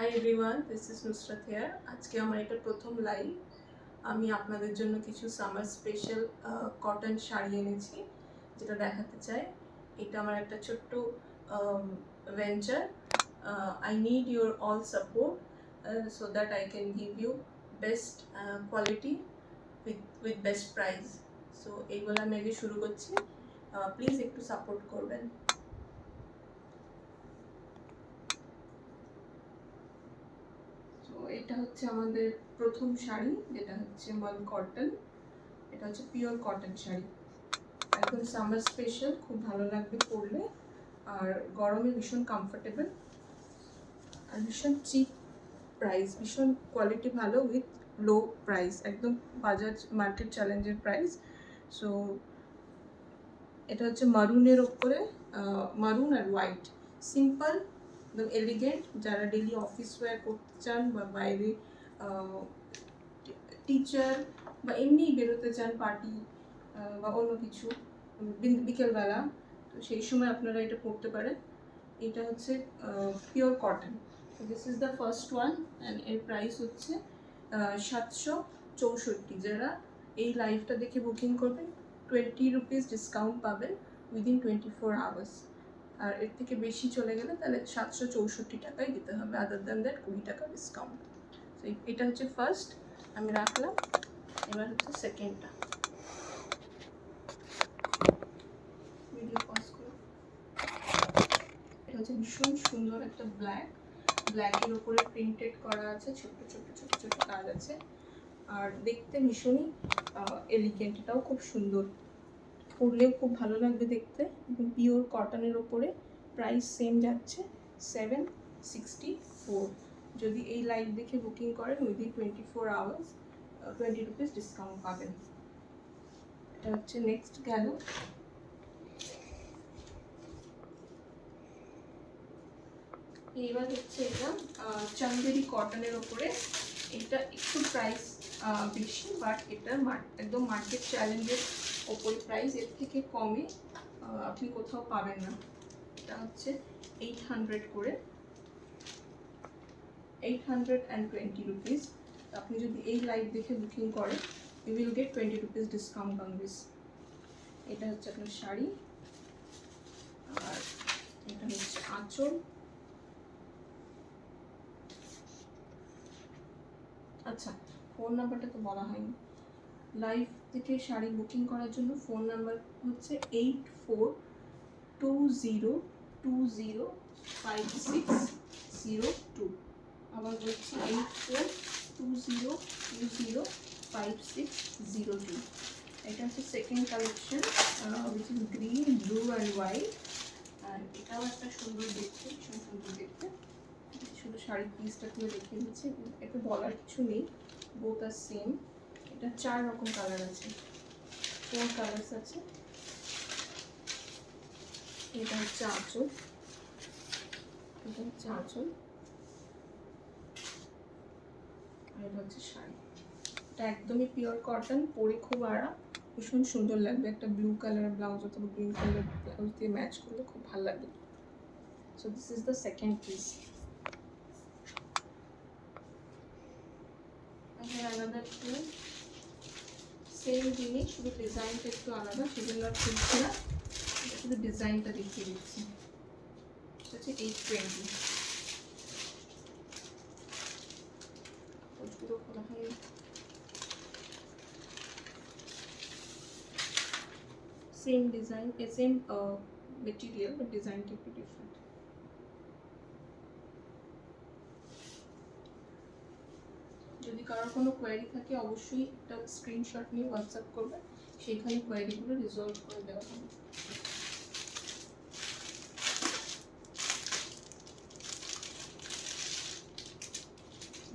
High everyone, this is Nusrat here. আজকে আমার এটা প্রথম লাইভ। আমি আপনাদের জন্য কিছু সামার স্পেশাল কটন শাড়ি এনেছি, যেটা দেখাতে চাই। এটা আমার একটা ছোট্ট venture. I need your all support so that I can give you best quality with best price. So এইগুলো আমি আগে শুরু করছি, প্লিজ একটু সাপোর্ট করবেন। এটা হচ্ছে আমাদের প্রথম শাড়ি, যেটা হচ্ছে মাল কটন। এটা হচ্ছে পিওর কটন শাড়ি, একদম সামার স্পেশাল, খুব ভালো লাগবে পরলে, আর গরমে ভীষণ কমফোর্টেবল, আর ভীষণ চিপ প্রাইস, ভীষণ কোয়ালিটি ভালো উইথ লো প্রাইস, একদম বাজাজ মার্কেট চ্যালেঞ্জের প্রাইস। সো এটা হচ্ছে মারুনের ওপরে, মারুন আর হোয়াইট, সিম্পল, একদম এলিগেন্ট। যারা ডেলি অফিস ওয়্যার করতে চান বা বাইরে টিচার বা এমনি বেরোতে চান পার্টি বা অন্য কিছু বিকেলবেলা, তো সেই সময় আপনারা এটা পরতে পারেন। এটা হচ্ছে pure cotton. This is the first one, and এর প্রাইস হচ্ছে 764। যারা এই লাইভটা দেখে বুকিং করবেন 20 রুপিস ডিসকাউন্ট পাবেন উইদিন 24 আওয়ার্স। আর এর থেকে বেশি চলে গেলে তাহলে 764 টাকাই দিতে হবে, আদার দ্যান দ্যাট 20 টাকা ডিসকাউন্ট। তো এটা হচ্ছে ফার্স্ট, আমি রাখলাম। এবার হচ্ছে সেকেন্ডটা, ভিডিও পজ করো। এটা হচ্ছে ভীষণ সুন্দর একটা ব্ল্যাকের উপরে প্রিন্টেড করা আছে, ছোট ছোট ছোট ছোট কাজ আছে, আর দেখতে ভীষণই এলিগেন্ট। এটাও খুব সুন্দর, পরলেও খুব ভালো লাগবে দেখতে, এবং পিওর কটনের ওপরে। প্রাইস সেম যাচ্ছে 764। যদি এই লাইভ দেখে বুকিং করেন উইদিন 24 আওয়ার্স 20 রুপিস ডিসকাউন্ট পাবেন। এটা হচ্ছে নেক্সট গেল। এবার হচ্ছে এটা চান্দেরি কটনের ওপরে। এটা একটু প্রাইস বেশি, বাট এটা একদম মার্কেট চ্যালেঞ্জের ওপরে প্রাইস, এর থেকে কমে আপনি কোথাও পাবেন না। এটা হচ্ছে 800 করে, 820 রুপিস। আপনি যদি এই লাইভ দেখে বুকিং করেন you will get 20 rupees discount on this. এটা হচ্ছে আপনার শাড়ি, আর এটা হচ্ছে আঁচল। আচ্ছা, ফোন নাম্বারটা তো বলা হয়নি। লাইভ থেকে শাড়ি বুকিং করার জন্য ফোন নাম্বার হচ্ছে 8420205602। আবার বলছি 8420205602। এটা হচ্ছে second collection, which is green, blue and white. আর এটাও একটা সুন্দর দেখতে, ভীষণ সুন্দর দেখতে। শুধু শাড়ির পিসটা খুলে দেখিয়ে দিচ্ছি, এটা বলার কিছু নেই, বোথ আর সেম। এটা 4 রকম কালার আছে, 4 কালার্স আছে। এটা হচ্ছে আঁচল, এটা হচ্ছে আঁচল, আর এটা হচ্ছে শাড়ি। এটা একদমই পিওর কটন, পরে খুব আরাম, ভীষণ সুন্দর লাগবে। একটা ব্লু কালারের ব্লাউজ অথবা গ্রিন কালারের ব্লাউজ দিয়ে ম্যাচ করলে খুব ভালো লাগবে। So this is the second piece. আলাদা সেম জিনিস, শুধু ডিজাইনটা একটু আলাদা, সেজন্য আর খুলছি না, শুধু ডিজাইনটা দেখিয়ে দিচ্ছি। এটা হচ্ছে 820। পুরো খোলা হয়, same design, same material, but ডিজাইনটা একটু ডিফারেন্ট। যদি কারোর কোনো কোয়ারি থাকে অবশ্যই একটা স্ক্রিনশট নিয়ে হোয়াটসঅ্যাপ করবে, সেখানে কোয়ারিগুলো রিজলভ করে দেওয়া হবে।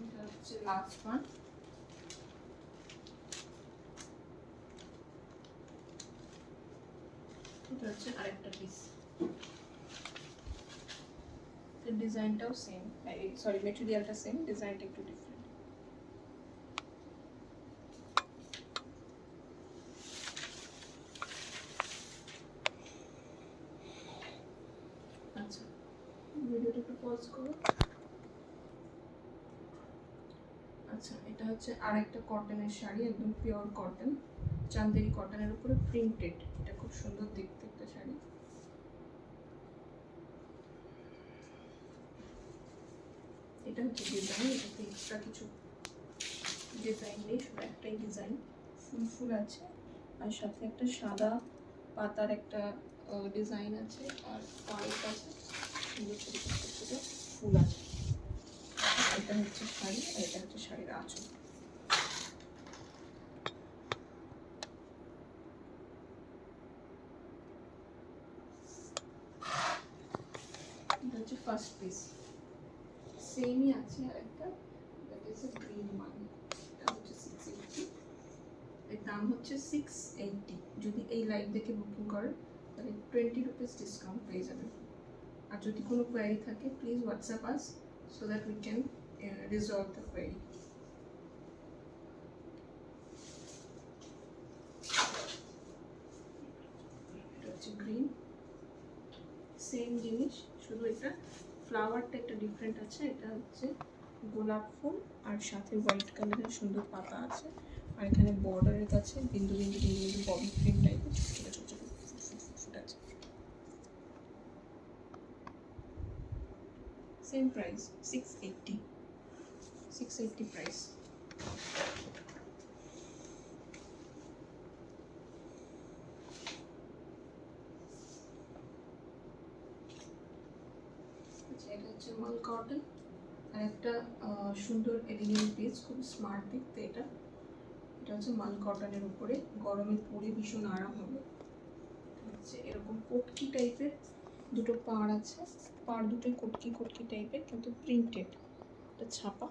এটা হচ্ছে লাস্ট ওয়ান। এটা হচ্ছে আরেকটা পিস, ডিজাইনটাও সেম, সরি মেটেরিয়ালটা সেম, ডিজাইনটা একটু ডিফারেন্ট। আচ্ছা, ভিডিওটা একটু পজ করো। আচ্ছা, এটা হচ্ছে আরেকটা কটনের শাড়ি, একদম পিওর কটন, চান্দেরি কটনের উপরে প্রিন্টেড। এটা খুব সুন্দর দেখতে একটা শাড়ি। এটা হচ্ছে ডিজাইন, এটাতে এক্সট্রা কিছু ডিজাইন নেই, শুধু একটাই ডিজাইন, ফুল ফুল আছে, আর সাথে একটা সাদা পাতার একটা ডিজাইন আছে, আর পাড়ের কাছে সুন্দর ছোট ছোট ছোট ফুল আছে। এটা হচ্ছে শাড়ি, আর এটা হচ্ছে শাড়ির আঁচল। এটা হচ্ছে ফার্স্ট পিস, সেমই আছে আর একটা, that is a green one. এটা হচ্ছে 680, এর দাম হচ্ছে 680। যদি এই লাইভ দেখে বুকিং করেন তাহলে 20 রুপিস ডিসকাউন্ট পেয়ে যাবেন। আর যদি কোনো কোয়ারি থাকে please WhatsApp us so that we can resolve the query. এটা হচ্ছে গ্রিন, সেম জিনিস, শুধু এটা ফ্লাওয়ারটা একটা ডিফারেন্ট আছে। এটা হচ্ছে গোলাপ ফুল আর সাথে হোয়াইট কালারের সুন্দর পাতা আছে, আর এখানে বর্ডারের কাছে বিন্দু বিন্দু বিন্দু বিন্দু ববি প্রিন্ট টাইপের ছোট ছোট ছোট ছোট ফুট আছে। Same price 680, 680 price. এটা হচ্ছে মাল কটন, আর একটা সুন্দর এলিগেন্ট পিস, খুব স্মার্ট দেখতে। এটা এটা হচ্ছে মাল কটনের উপরে, গরমে পরে ভীষণ আরাম হবে। হচ্ছে এরকম কটকি টাইপের দুটো পাড় আছে, পাড় দুটোই কটকি কটকি টাইপের কিন্তু প্রিন্টেড, এটা ছাপা।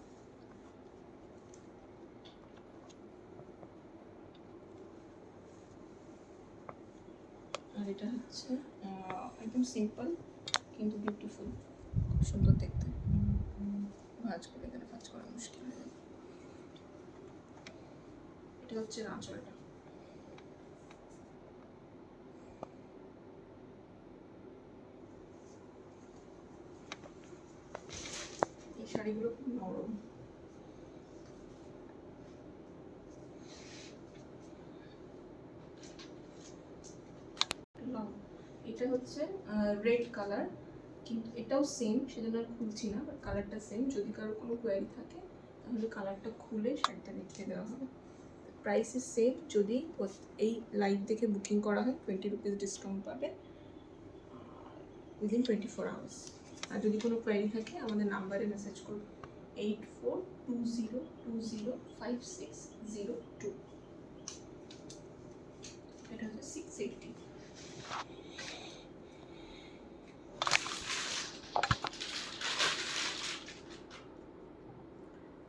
আর এটা হচ্ছে একদম সিম্পল কিন্তু বিউটিফুল, খুব সুন্দর দেখতে। ভাঁজ করে এখানে ভাঁজ করা মুশকিল হয়ে যাবে। এটা হচ্ছে আঁচলটা। এই শাড়িগুলো খুব নরম। এটা হচ্ছে রেড কালার, কিন্তু এটাও সেম, সেজন্য আর খুলছি না, বাট কালারটা সেম। যদি কারো কোনো কোয়ারি থাকে তাহলে কালারটা খুলে শাড়িটা দেখিয়ে দেওয়া হবে। Price is same. যদি এই লাইভ দেখে বুকিং করা হয় 20 রুপিস ডিসকাউন্ট পাবে উইদিন 24 আওয়ার্স। আর যদি কোনো কোয়ারি থাকে আমাদের নাম্বারে মেসেজ করুন 8420205602। এটা হচ্ছে 680।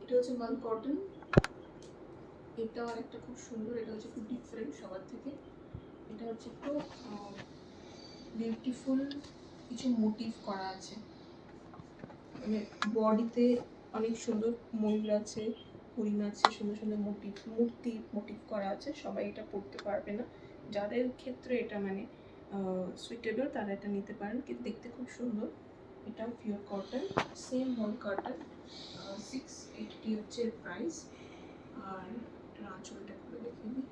এটা হচ্ছে মাল কটন, এটাও আরেকটা খুব সুন্দর। এটা হচ্ছে খুব ডিফারেন্ট সবার থেকে। এটা হচ্ছে একটু বিউটিফুল কিছু মোটিভ করা আছে, মানে বডিতে অনেক সুন্দর ময়ূর আছে, হরিণ আছে, সুন্দর সুন্দর মোটিভ করা আছে। সবাই এটা পড়তে পারবে না, যাদের ক্ষেত্রে এটা মানে সুইটেবল তারা এটা নিতে পারেন, কিন্তু দেখতে খুব সুন্দর। এটাও pure cotton, same whole cotton. 680 হচ্ছে প্রাইস। আর আঁচলটা খুলে দেখিয়ে দিই,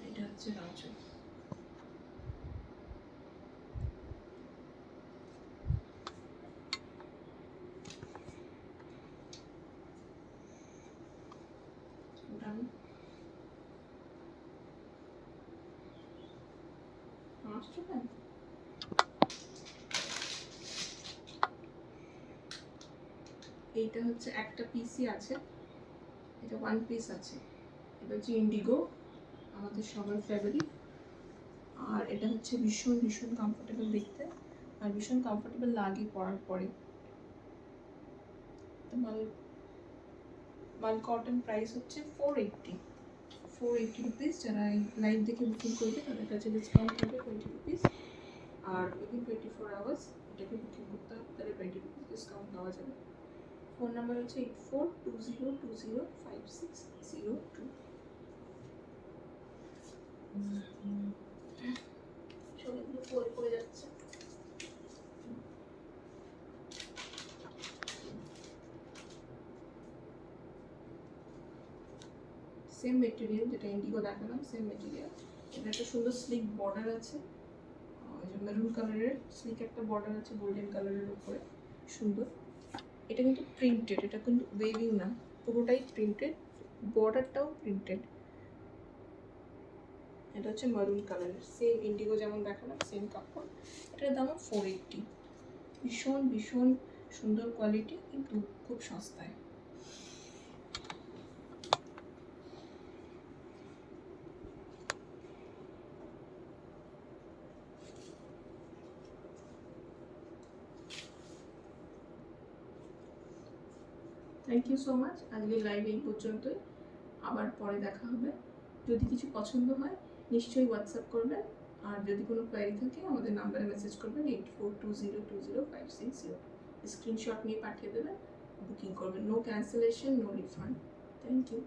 এটা হচ্ছে আঁচল। এইটা হচ্ছে একটা পিসই আছে, এটা ওয়ান পিস আছে। এটা হচ্ছে ইন্ডিগো, আমাদের সবার ফেভারিট। আর এটা হচ্ছে ভীষণ ভীষণ কমফোর্টেবল দেখতে, আর ভীষণ কমফোর্টেবল লাগে পরার পরে। তো মাল কটন প্রাইস হচ্ছে 480 রুপিস। যারা লাইভ দেখে বুকিং করবে তাদের কাছে ডিসকাউন্ট থাকবে 20 রুপিস। আর উইদিন 24 আওয়ার্স এটাকে বুকিং করতে হবে, তাহলে 20 রুপিস ডিসকাউন্ট পাওয়া যাবে। ফোন নাম্বার হচ্ছে 8420205602। সবগুলো পড়ে যাচ্ছে। সেম মেটেরিয়াল যেটা ইন্ডিগো দেখালাম, সেম মেটেরিয়াল। এটা একটা সুন্দর স্লিক বর্ডার আছে, যে মেরুন কালারের স্লিক একটা বর্ডার আছে গোল্ডেন কালারের উপরে, সুন্দর। এটা কিন্তু প্রিন্টেড, এটা কিন্তু ওয়েভিং না, পুরোটাই প্রিন্টেড, বর্ডারটাও প্রিন্টেড। এটা হচ্ছে মারুন কালারের, সেম ইন্ডিগো যেমন দেখালাম সেম কাপড়। এটার দাম 480। ভীষণ ভীষণ সুন্দর কোয়ালিটি, কিন্তু খুব সস্তায়। Thank you so much. আজকের লাইভ এই পর্যন্তই, আবার পরে দেখা হবে। যদি কিছু পছন্দ হয় নিশ্চয়ই হোয়াটসঅ্যাপ করবেন, আর যদি কোনো কোয়ারি থাকে আমাদের নাম্বারে মেসেজ করবেন 8420205602। স্ক্রিনশট নিয়ে পাঠিয়ে দেবেন, বুকিং করবেন। No cancellation, no refund. Thank you.